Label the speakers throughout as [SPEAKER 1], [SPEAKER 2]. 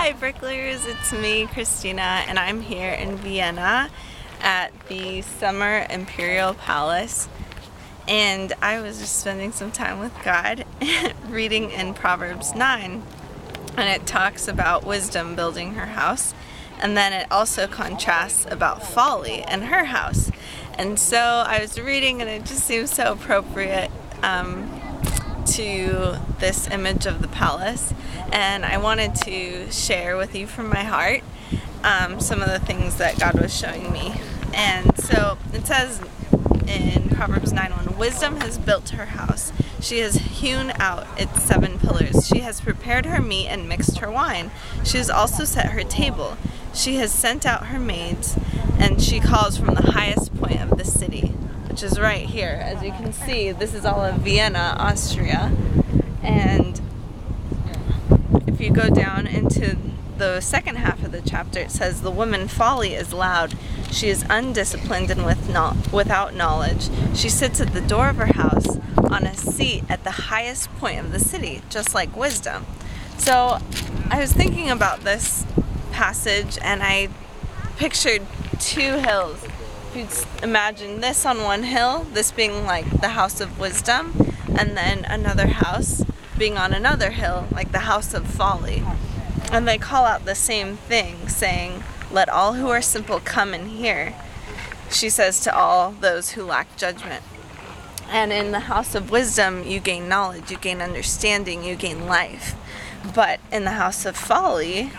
[SPEAKER 1] Hi Bricklayers, it's me, Christina, and I'm here in Vienna at the Summer Imperial Palace, and I was just spending some time with God reading in Proverbs 9, and it talks about wisdom building her house, and then it also contrasts about Folly and her house. And so I was reading, and it just seems so appropriate to this image of the palace, and I wanted to share with you from my heart some of the things that God was showing me. And so it says in Proverbs 9:1, wisdom has built her house. She has hewn out its 7 pillars. She has prepared her meat and mixed her wine. She has also set her table. She has sent out her maids, and she calls from the highest point of the city, which is right here. As you can see, this is all of Vienna, Austria. And if you go down into the second half of the chapter, it says, the woman Folly is loud. She is undisciplined and without knowledge. She sits at the door of her house on a seat at the highest point of the city, just like wisdom. So I was thinking about this passage, and I pictured 2 hills. If you'd imagine this on one hill, this being like the house of wisdom, and then another house being on another hill, like the house of folly. And they call out the same thing, saying, let all who are simple come and hear. She says to all those who lack judgment. And in the house of wisdom, you gain knowledge, you gain understanding, you gain life. But in the house of folly,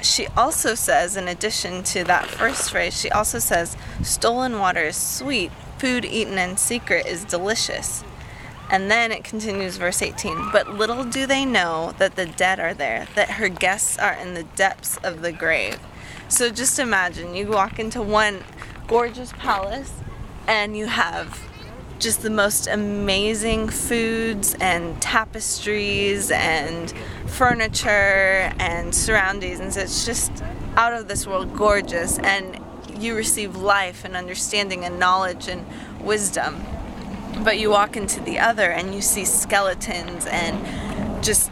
[SPEAKER 1] she also says, in addition to that first phrase, she also says, stolen water is sweet, food eaten in secret is delicious. And then it continues, verse 18, but little do they know that the dead are there, that her guests are in the depths of the grave. So just imagine, you walk into one gorgeous palace, and you have just the most amazing foods and tapestries and furniture and surroundings, and so it's just out of this world gorgeous, and you receive life and understanding and knowledge and wisdom. But you walk into the other and you see skeletons and just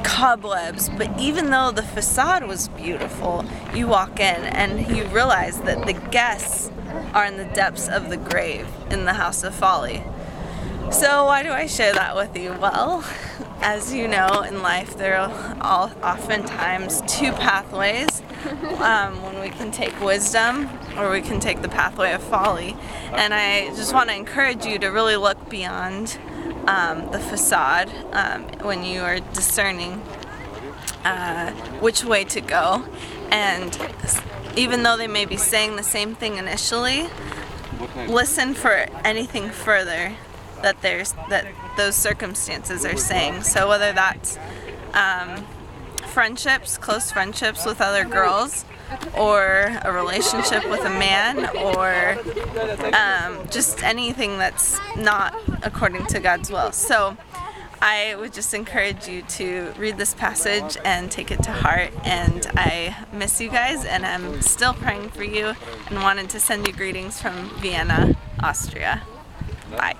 [SPEAKER 1] cobwebs. But even though the facade was beautiful, you walk in and you realize that the guests are in the depths of the grave in the house of folly. So why do I share that with you? Well, as you know, in life there are oftentimes 2 pathways when we can take wisdom or we can take the pathway of folly. And I just want to encourage you to really look beyond the facade when you are discerning which way to go. And even though they may be saying the same thing initially, listen for anything further that those circumstances are saying. So whether that's friendships, close friendships with other girls, or a relationship with a man, or just anything that's not according to God's will. So I would just encourage you to read this passage and take it to heart. And I miss you guys, and I'm still praying for you, and wanted to send you greetings from Vienna, Austria. Bye.